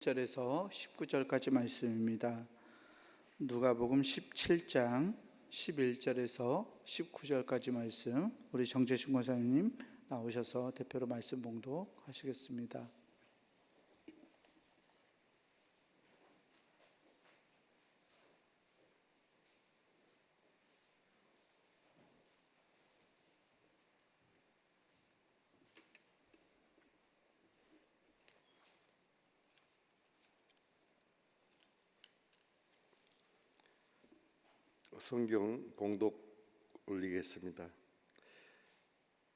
절에서 19절까지 말씀입니다. 누가복음 17장 11절에서 19절까지 말씀, 우리 정재신 권사님 나오셔서 대표로 말씀 봉독하시겠습니다. 성경 봉독 올리겠습니다.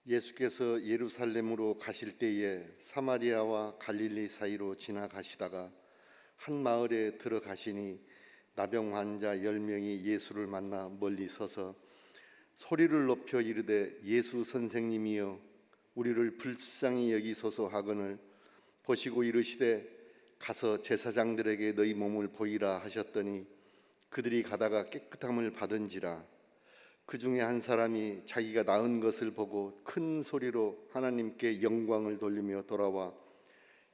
예수께서 예루살렘으로 가실 때에 사마리아와 갈릴리 사이로 지나가시다가 한 마을에 들어가시니 나병 환자 10명이 예수를 만나 멀리 서서 소리를 높여 이르되 예수 선생님이여 우리를 불쌍히 여기소서 하거늘 보시고 이르시되 가서 제사장들에게 너희 몸을 보이라 하셨더니 그들이 가다가 깨끗함을 받은지라. 그 중에 한 사람이 자기가 나은 것을 보고 큰 소리로 하나님께 영광을 돌리며 돌아와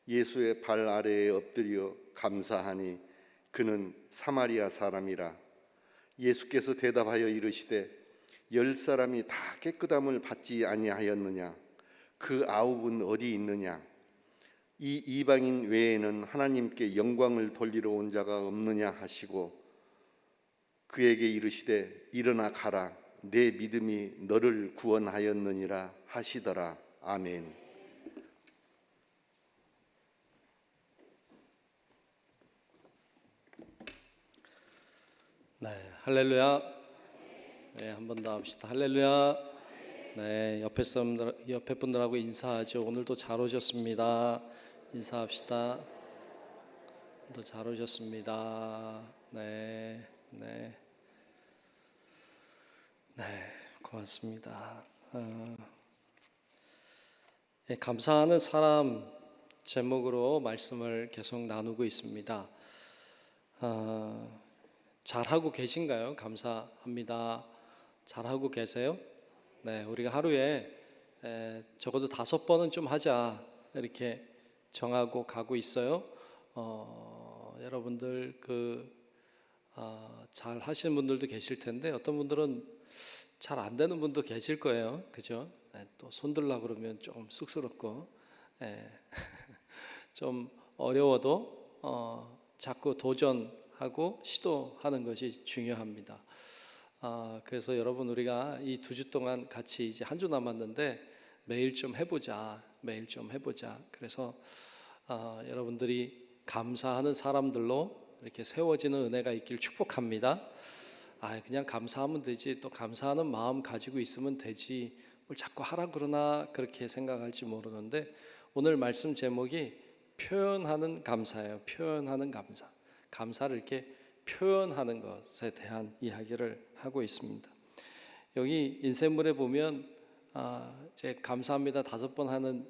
예수의 발 아래에 엎드려 감사하니 그는 사마리아 사람이라. 예수께서 대답하여 이르시되 10사람이 다 깨끗함을 받지 아니하였느냐? 그 9은 어디 있느냐? 이 이방인 외에는 하나님께 영광을 돌리러 온 자가 없느냐 하시고 그에게 이르시되 일어나 가라 내 믿음이 너를 구원하였느니라 하시더라. 아멘. 네, 할렐루야. 네, 한 번 더 합시다. 할렐루야. 네, 옆에 분들하고 인사하죠. 오늘도 잘 오셨습니다. 인사합시다. 또 잘 오셨습니다. 네, 고맙습니다. 감사하는 사람 제목으로 말씀을 계속 나누고 있습니다. 잘하고 계신가요? 감사합니다. 잘하고 계세요? 네, 우리가 하루에 적어도 5번은 좀 하자 이렇게 정하고 가고 있어요. 여러분들 잘 하시는 분들도 계실 텐데 어떤 분들은 잘 안 되는 분도 계실 거예요. 그죠? 또 손들라 그러면 좀 쑥스럽고 좀 어려워도 자꾸 도전하고 시도하는 것이 중요합니다. 그래서 여러분 우리가 이 2주 동안 같이 이제 한 주 남았는데 매일 좀 해보자. 그래서 여러분들이 감사하는 사람들로 이렇게 세워지는 은혜가 있길 축복합니다. 그냥 감사하면 되지, 또 감사하는 마음 가지고 있으면 되지, 뭘 자꾸 하라 그러나 그렇게 생각할지 모르는데 오늘 말씀 제목이 표현하는 감사예요. 표현하는 감사. 감사를 이렇게 표현하는 것에 대한 이야기를 하고 있습니다. 여기 인쇄물에 보면 제 감사합니다 5번 하는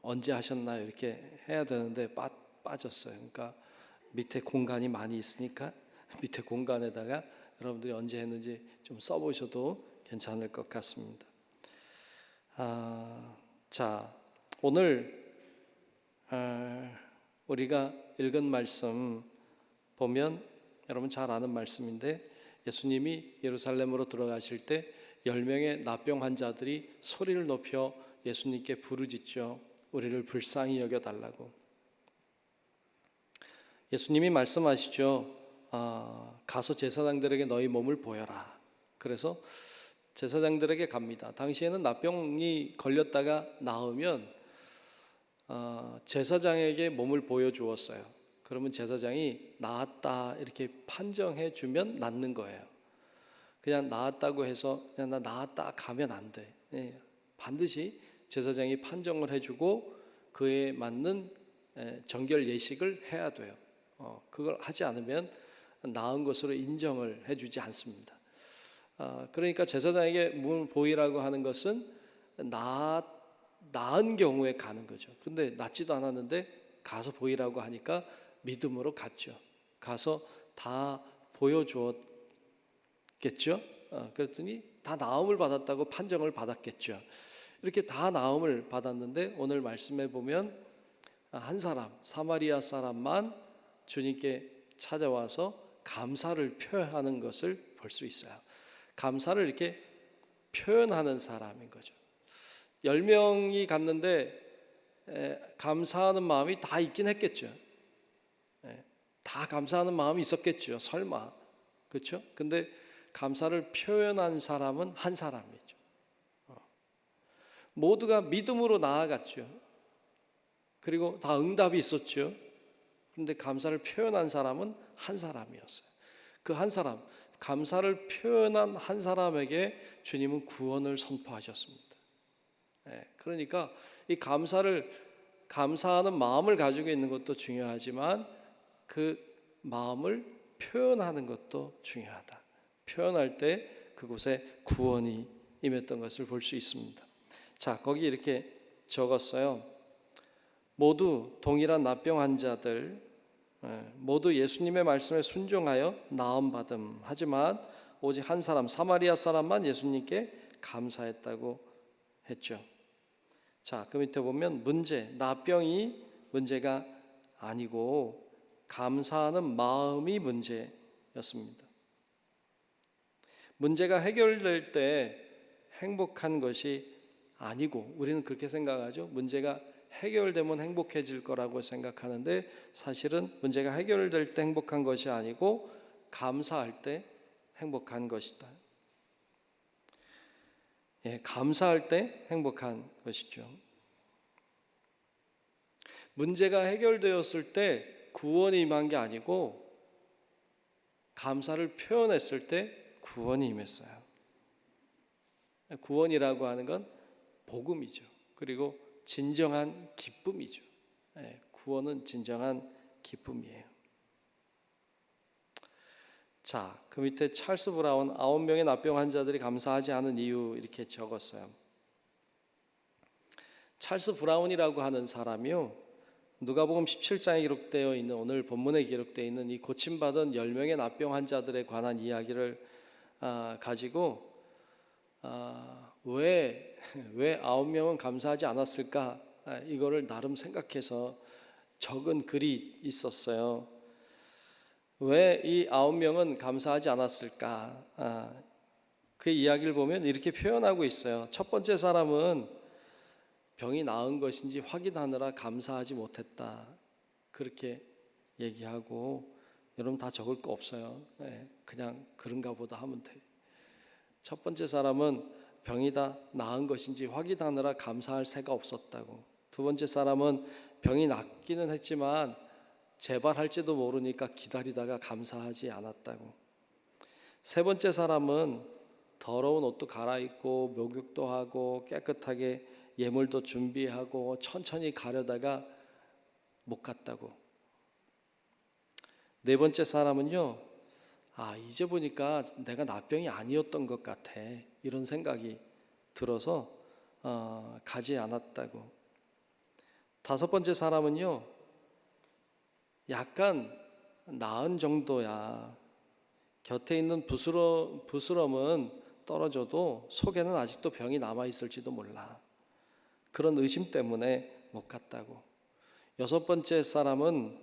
언제 하셨나요? 이렇게 해야 되는데 빠졌어요. 그러니까 밑에 공간이 많이 있으니까 밑에 공간에다가 여러분들이 언제 했는지 좀 써보셔도 괜찮을 것 같습니다. 자, 오늘 우리가 읽은 말씀 보면 여러분 잘 아는 말씀인데 예수님이 예루살렘으로 들어가실 때 10명의 나병 환자들이 소리를 높여 예수님께 부르짖죠. 우리를 불쌍히 여겨달라고. 예수님이 말씀하시죠. 가서 제사장들에게 너희 몸을 보여라. 그래서 제사장들에게 갑니다. 당시에는 나병이 걸렸다가 나으면 제사장에게 몸을 보여주었어요. 그러면 제사장이 나았다 이렇게 판정해 주면 낫는 거예요. 그냥 나았다고 해서 그냥 나 나았다 가면 안 돼. 반드시 제사장이 판정을 해주고 그에 맞는 정결 예식을 해야 돼요. 그걸 하지 않으면 나은 것으로 인정을 해주지 않습니다. 그러니까 제사장에게 몸을 보이라고 하는 것은 나은 경우에 가는 거죠. 근데 낫지도 않았는데 가서 보이라고 하니까 믿음으로 갔죠. 가서 다 보여주었겠죠. 그랬더니 다 나음을 받았다고 판정을 받았겠죠. 이렇게 다 나음을 받았는데 오늘 말씀에 보면 한 사람, 사마리아 사람만 주님께 찾아와서 감사를 표현하는 것을 볼 수 있어요. 감사를 이렇게 표현하는 사람인 거죠. 10명이 갔는데 감사하는 마음이 다 있긴 했겠죠. 다 감사하는 마음이 있었겠죠. 설마. 그렇죠? 근데 감사를 표현한 사람은 한 사람이죠. 모두가 믿음으로 나아갔죠. 그리고 다 응답이 있었죠. 그런데 감사를 표현한 사람은 한 사람이었어요. 그 한 사람, 감사를 표현한 한 사람에게 주님은 구원을 선포하셨습니다. 그러니까 이 감사하는 마음을 가지고 있는 것도 중요하지만 그 마음을 표현하는 것도 중요하다. 표현할 때 그곳에 구원이 임했던 것을 볼 수 있습니다. 자, 거기 이렇게 적었어요. 모두 동일한 납병 환자들 모두 예수님의 말씀에 순종하여 나음받음. 하지만 오직 한 사람 사마리아 사람만 예수님께 감사했다고 했죠. 자, 그 밑에 보면 납병이 문제가 아니고 감사하는 마음이 문제였습니다. 문제가 해결될 때 행복한 것이 아니고 우리는 그렇게 생각하죠. 문제가 해결되면 행복해질 거라고 생각하는데 사실은 문제가 해결될 때 행복한 것이 아니고 감사할 때 행복한 것이다. 감사할 때 행복한 것이죠. 문제가 해결되었을 때 구원이 임한 게 아니고 감사를 표현했을 때 구원이 임했어요. 구원이라고 하는 건 복음이죠. 그리고 진정한 기쁨이죠. 구원은 진정한 기쁨이에요. 자, 그 밑에 찰스 브라운 9명의 납병 환자들이 감사하지 않은 이유 이렇게 적었어요. 찰스 브라운이라고 하는 사람이요, 누가복음 17장에 기록되어 있는 오늘 본문에 기록되어 있는 이 고침받은 10명의 납병 환자들에 관한 이야기를 가지고 왜 9명은 감사하지 않았을까? 이거를 나름 생각해서 적은 글이 있었어요. 왜 이 9명은 감사하지 않았을까? 그 이야기를 보면 이렇게 표현하고 있어요. 첫 번째 사람은 병이 나은 것인지 확인하느라 감사하지 못했다. 그렇게 얘기하고, 여러분 다 적을 거 없어요. 그냥 그런가 보다 하면 돼요. 첫 번째 사람은 병이 다 나은 것인지 확인하느라 감사할 새가 없었다고. 두 번째 사람은 병이 낫기는 했지만 재발할지도 모르니까 기다리다가 감사하지 않았다고. 세 번째 사람은 더러운 옷도 갈아입고 목욕도 하고 깨끗하게 예물도 준비하고 천천히 가려다가 못 갔다고. 네 번째 사람은요, 이제 보니까 내가 납병이 아니었던 것 같아, 이런 생각이 들어서 가지 않았다고. 다섯 번째 사람은요, 약간 나은 정도야. 곁에 있는 부스럼은 떨어져도 속에는 아직도 병이 남아있을지도 몰라. 그런 의심 때문에 못 갔다고. 여섯 번째 사람은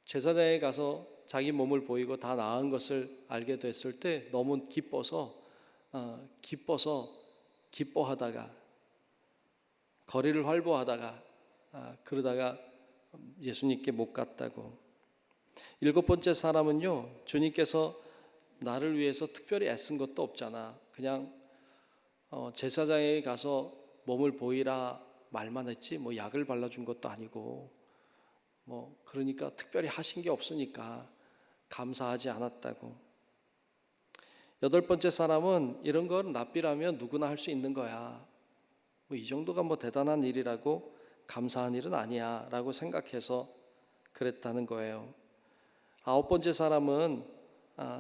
제사장에 가서 자기 몸을 보이고 다 나은 것을 알게 됐을 때 너무 기뻐하다가 거리를 활보하다가 그러다가 예수님께 못 갔다고. 일곱 번째 사람은요, 주님께서 나를 위해서 특별히 애쓴 것도 없잖아. 그냥 제사장에 가서 몸을 보이라 말만 했지 뭐 약을 발라준 것도 아니고 그러니까 특별히 하신 게 없으니까 감사하지 않았다고. 여덟 번째 사람은 이런 건 랍비라면 누구나 할 수 있는 거야. 이 정도가 대단한 일이라고 감사한 일은 아니야 라고 생각해서 그랬다는 거예요. 아홉 번째 사람은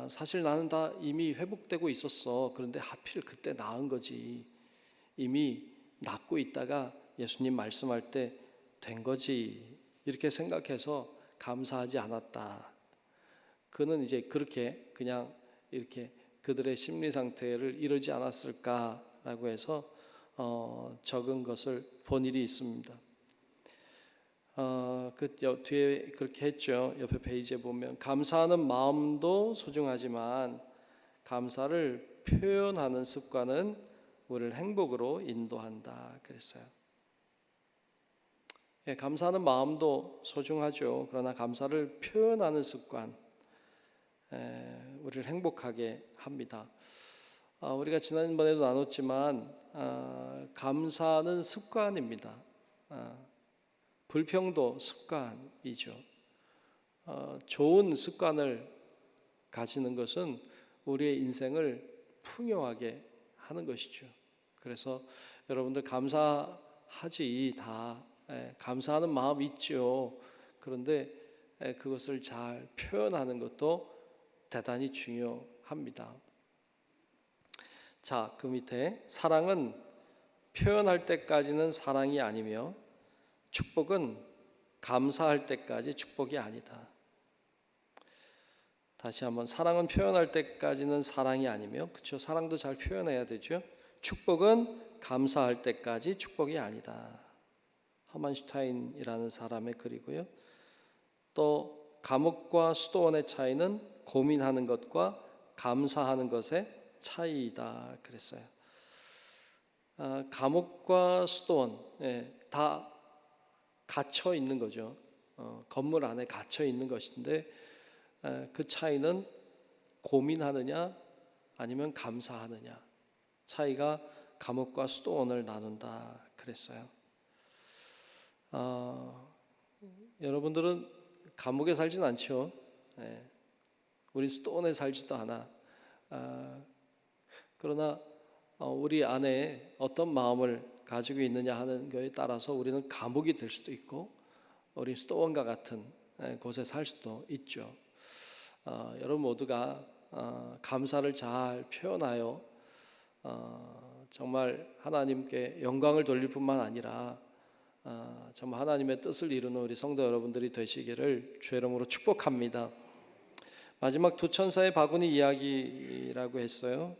사실 나는 다 이미 회복되고 있었어. 그런데 하필 그때 나은 거지. 이미 낫고 있다가 예수님 말씀할 때 된 거지. 이렇게 생각해서 감사하지 않았다. 그는 이제 그렇게 그냥 이렇게 그들의 심리 상태를 이르지 않았을까라고 해서 적은 것을 본 일이 있습니다. 뒤에 그렇게 했죠. 옆에 페이지에 보면 감사하는 마음도 소중하지만 감사를 표현하는 습관은 우리를 행복으로 인도한다 그랬어요. 감사하는 마음도 소중하죠. 그러나 감사를 표현하는 습관 우리를 행복하게 합니다. 우리가 지난번에도 나눴지만 감사는 습관입니다. 불평도 습관이죠. 좋은 습관을 가지는 것은 우리의 인생을 풍요하게 하는 것이죠. 그래서 여러분들 감사하지 다 감사하는 마음 있죠. 그런데 그것을 잘 표현하는 것도 대단히 중요합니다. 자, 그 밑에 사랑은 표현할 때까지는 사랑이 아니며 축복은 감사할 때까지 축복이 아니다. 다시 한번 사랑은 표현할 때까지는 사랑이 아니며 그렇죠. 사랑도 잘 표현해야 되죠. 축복은 감사할 때까지 축복이 아니다. 허만슈타인이라는 사람의 글이고요. 또 감옥과 수도원의 차이는 고민하는 것과 감사하는 것의 차이이다 그랬어요. 감옥과 수도원 다 갇혀 있는 거죠. 건물 안에 갇혀 있는 것인데 그 차이는 고민하느냐 아니면 감사하느냐 차이가 감옥과 수도원을 나눈다 그랬어요. 여러분들은 감옥에 살진 않죠. 우리 수도원에 살지도 않아. 그러나 우리 안에 어떤 마음을 가지고 있느냐 하는 것에 따라서 우리는 감옥이 될 수도 있고 우리 수도원과 같은 곳에 살 수도 있죠. 여러분 모두가 감사를 잘 표현하여 정말 하나님께 영광을 돌릴 뿐만 아니라 정말 하나님의 뜻을 이루는 우리 성도 여러분들이 되시기를 주의 이름으로 축복합니다. 마지막 두 천사의 바구니 이야기라고 했어요.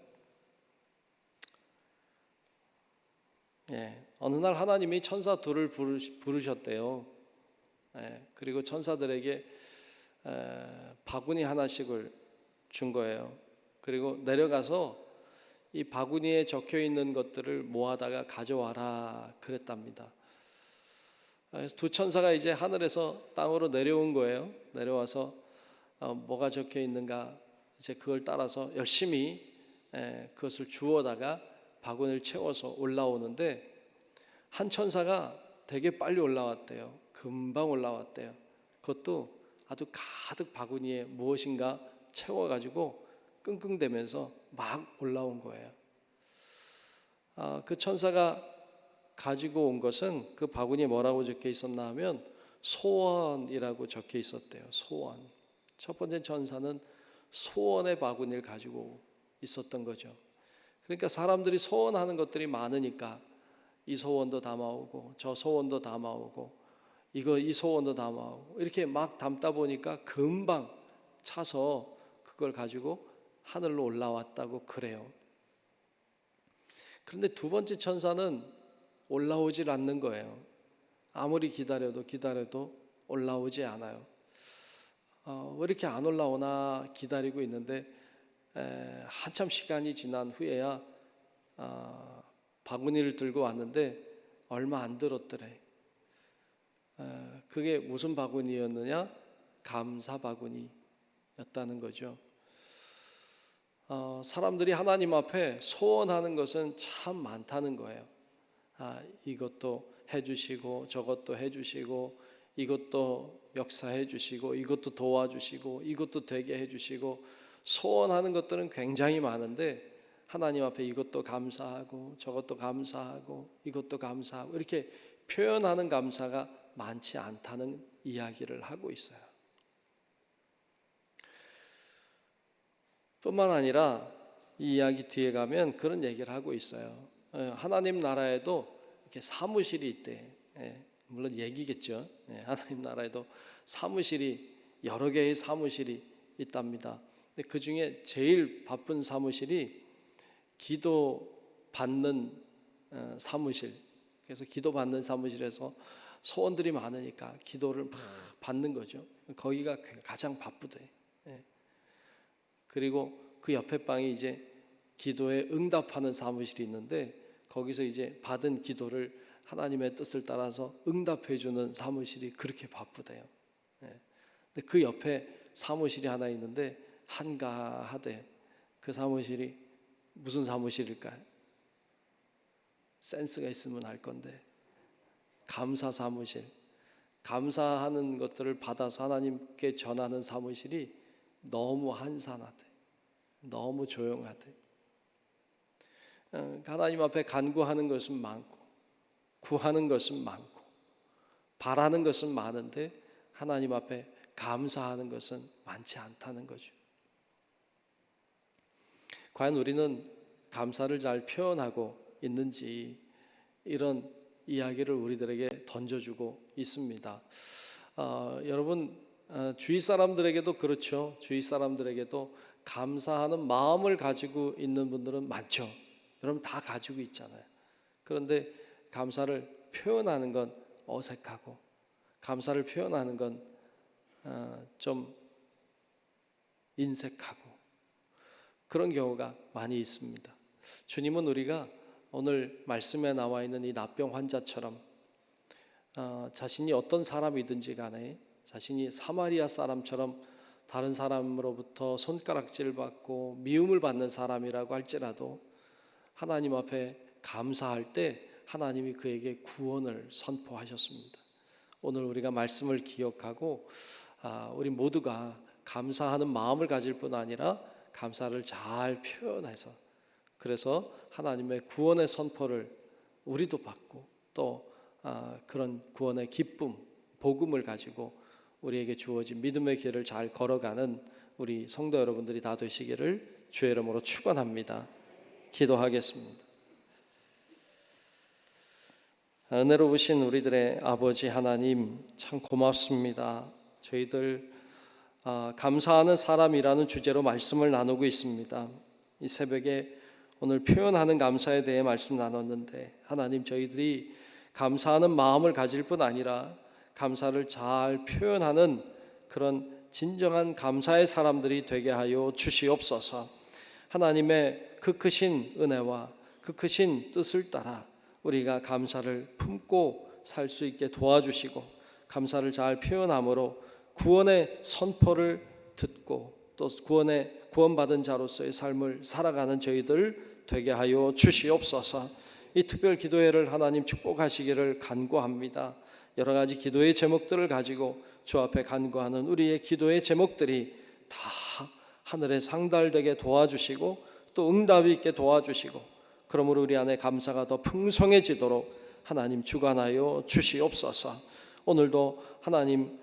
어느 날 하나님이 천사 둘을 부르셨대요. 그리고 천사들에게 바구니 하나씩을 준 거예요. 그리고 내려가서 이 바구니에 적혀 있는 것들을 모아다가 가져와라 그랬답니다. 그래서 두 천사가 이제 하늘에서 땅으로 내려온 거예요. 내려와서 뭐가 적혀 있는가 이제 그걸 따라서 열심히 그것을 주워다가 바구니를 채워서 올라오는데 한 천사가 되게 빨리 올라왔대요. 금방 올라왔대요. 그것도 아주 가득 바구니에 무엇인가 채워가지고 끙끙대면서 막 올라온 거예요. 그 천사가 가지고 온 것은 그 바구니에 뭐라고 적혀 있었나 하면 소원이라고 적혀 있었대요. 소원. 첫 번째 천사는 소원의 바구니를 가지고 있었던 거죠. 그러니까 사람들이 소원하는 것들이 많으니까 이 소원도 담아오고 저 소원도 담아오고 이 소원도 담아오고 이렇게 막 담다 보니까 금방 차서 그걸 가지고 하늘로 올라왔다고 그래요. 그런데 두 번째 천사는 올라오질 않는 거예요. 아무리 기다려도 올라오지 않아요. 왜 이렇게 안 올라오나 기다리고 있는데 한참 시간이 지난 후에야 바구니를 들고 왔는데 얼마 안 들었더래. 그게 무슨 바구니였느냐? 감사 바구니였다는 거죠. 사람들이 하나님 앞에 소원하는 것은 참 많다는 거예요. 이것도 해주시고 저것도 해주시고 이것도 역사해 주시고 이것도 도와주시고 이것도 되게 해주시고 소원하는 것들은 굉장히 많은데 하나님 앞에 이것도 감사하고 저것도 감사하고 이것도 감사하고 이렇게 표현하는 감사가 많지 않다는 이야기를 하고 있어요. 뿐만 아니라 이 이야기 뒤에 가면 그런 얘기를 하고 있어요. 하나님 나라에도 이렇게 사무실이 있대. 물론 얘기겠죠. 하나님 나라에도 사무실이 여러 개의 사무실이 있답니다. 근데 그 중에 제일 바쁜 사무실이 기도 받는 사무실, 그래서 기도받는 사무실에서 소원들이 많으니까 기도를 막 받는 거죠. 거기가 가장 바쁘대. 예. 그리고 그 옆에 방이 이제 기도에 응답하는 사무실이 있는데 거기서 이제 받은 기도를 하나님의 뜻을 따라서 응답해 주는 사무실이 그렇게 바쁘대요. 예. 근데 그 옆에 사무실이 하나 있는데 한가하대. 그 사무실이 무슨 사무실일까요? 센스가 있으면 알 건데, 감사 사무실. 감사하는 것들을 받아서 하나님께 전하는 사무실이 너무 한산하대. 너무 조용하대. 하나님 앞에 간구하는 것은 많고 구하는 것은 많고 바라는 것은 많은데 하나님 앞에 감사하는 것은 많지 않다는 거죠. 과연 우리는 감사를 잘 표현하고 있는지, 이런 이야기를 우리들에게 던져주고 있습니다. 여러분, 주위 사람들에게도 그렇죠. 주위 사람들에게도 감사하는 마음을 가지고 있는 분들은 많죠. 여러분 다 가지고 있잖아요. 그런데 감사를 표현하는 건 어색하고, 감사를 표현하는 건 좀 인색하고, 그런 경우가 많이 있습니다. 주님은 우리가 오늘 말씀에 나와 있는 이 납병 환자처럼 자신이 어떤 사람이든지 간에 자신이 사마리아 사람처럼 다른 사람으로부터 손가락질 받고 미움을 받는 사람이라고 할지라도 하나님 앞에 감사할 때 하나님이 그에게 구원을 선포하셨습니다. 오늘 우리가 말씀을 기억하고 우리 모두가 감사하는 마음을 가질 뿐 아니라 감사를 잘 표현해서, 그래서 하나님의 구원의 선포를 우리도 받고 또 그런 구원의 기쁨, 복음을 가지고 우리에게 주어진 믿음의 길을 잘 걸어가는 우리 성도 여러분들이 다 되시기를 주의 이름으로 축원합니다. 기도하겠습니다. 은혜로우신 우리들의 아버지 하나님, 참 고맙습니다. 저희들 감사하는 사람이라는 주제로 말씀을 나누고 있습니다. 이 새벽에 오늘 표현하는 감사에 대해 말씀 나눴는데, 하나님, 저희들이 감사하는 마음을 가질 뿐 아니라 감사를 잘 표현하는 그런 진정한 감사의 사람들이 되게 하여 주시옵소서. 하나님의 그 크신 은혜와 그 크신 뜻을 따라 우리가 감사를 품고 살 수 있게 도와주시고, 감사를 잘 표현함으로 구원의 선포를 듣고 또 구원받은 자로서의 삶을 살아가는 저희들 되게 하여 주시옵소서. 이 특별 기도회를 하나님 축복하시기를 간구합니다. 여러 가지 기도의 제목들을 가지고 주 앞에 간구하는 우리의 기도의 제목들이 다 하늘에 상달되게 도와주시고 또 응답이 있게 도와주시고, 그러므로 우리 안에 감사가 더 풍성해지도록 하나님 주관하여 주시옵소서. 오늘도 하나님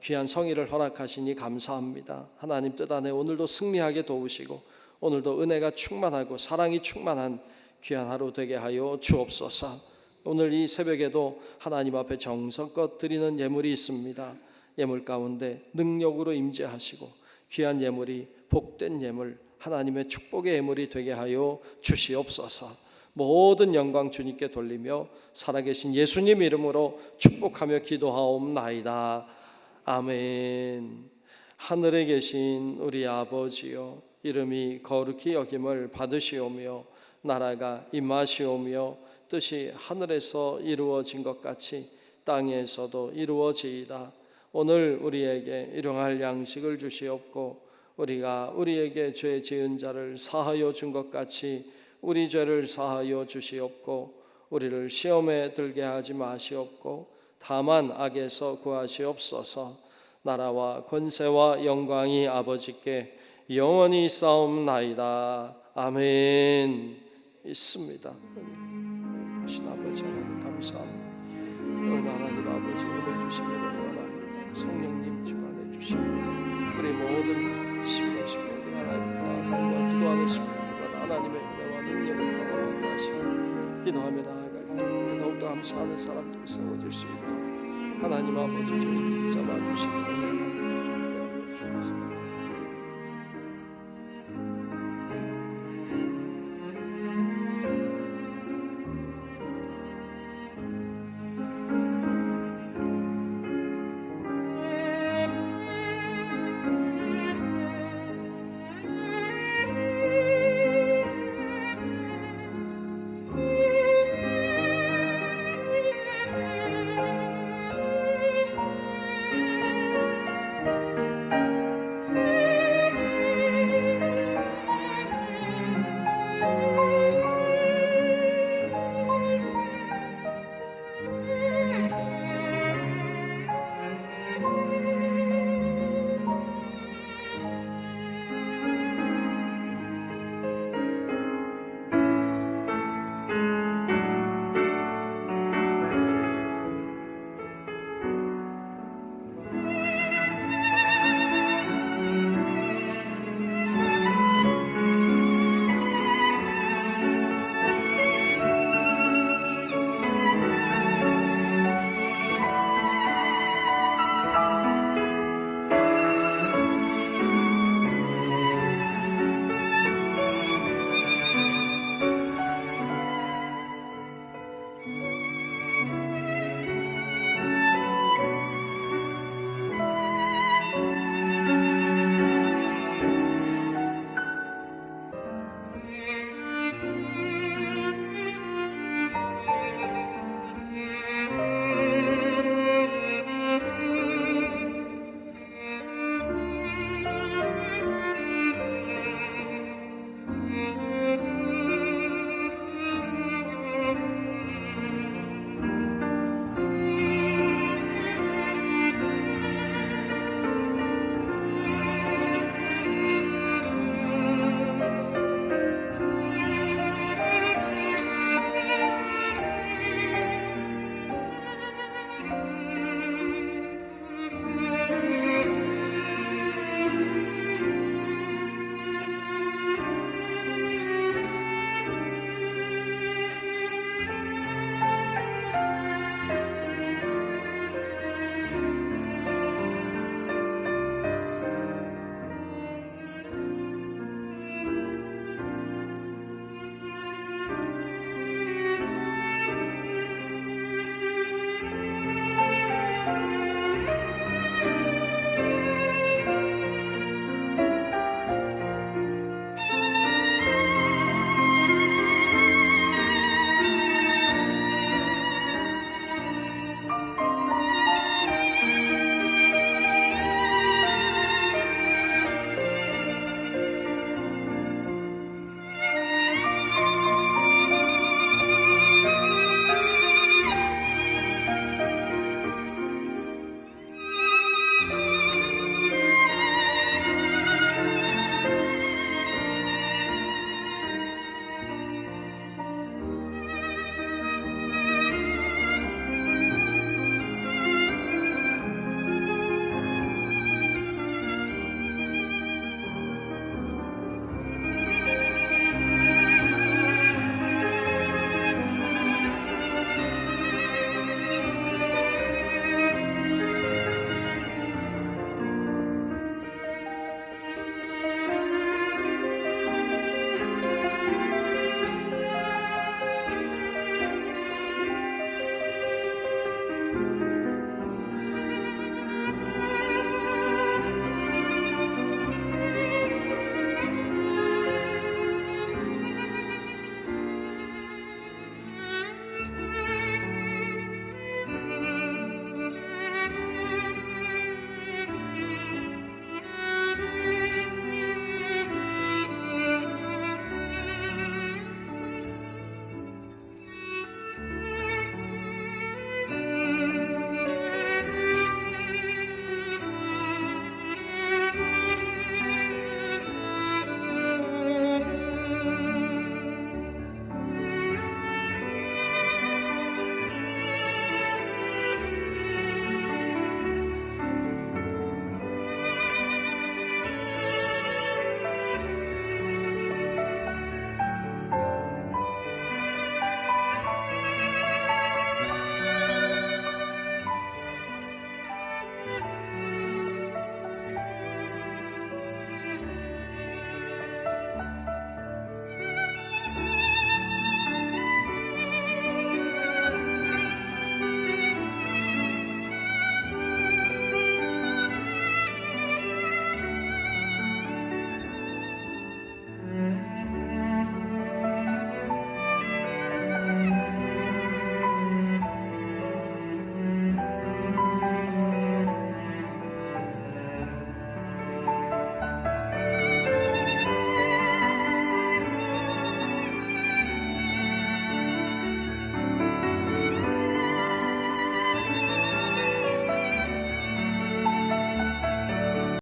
귀한 성의를 허락하시니 감사합니다. 하나님 뜻 안에 오늘도 승리하게 도우시고 오늘도 은혜가 충만하고 사랑이 충만한 귀한 하루 되게 하여 주옵소서. 오늘 이 새벽에도 하나님 앞에 정성껏 드리는 예물이 있습니다. 예물 가운데 능력으로 임재하시고 귀한 예물이 복된 예물, 하나님의 축복의 예물이 되게 하여 주시옵소서. 모든 영광 주님께 돌리며 살아계신 예수님 이름으로 축복하며 기도하옵나이다. 아멘. 하늘에 계신 우리 아버지여, 이름이 거룩히 여김을 받으시오며 나라가 임하시오며 뜻이 하늘에서 이루어진 것 같이 땅에서도 이루어지이다. 오늘 우리에게 일용할 양식을 주시옵고 우리가 우리에게 죄 지은 자를 사하여 준 것 같이 우리 죄를 사하여 주시옵고 우리를 시험에 들게 하지 마시옵고 다만 악에서 구하시옵소서. 나라와 권세와 영광이 아버지께 영원히 싸움나이다. 아멘. 있습니다. 신 아버지 하나님 감사합니다. 오늘 하나님 아버지 은혜 주시기를 원합니다. 성령님 주관해 주시고 우리 모든 십명들 하나님 다 기도하는 십명들 하나님의 은혜와 능력을 경험하게 하시고 기도하며 나아갈 때 더욱더 감사하는 사람들이 세워질 수 있도록 하나님 아버지 저희 붙잡아 주시기를 원합니다.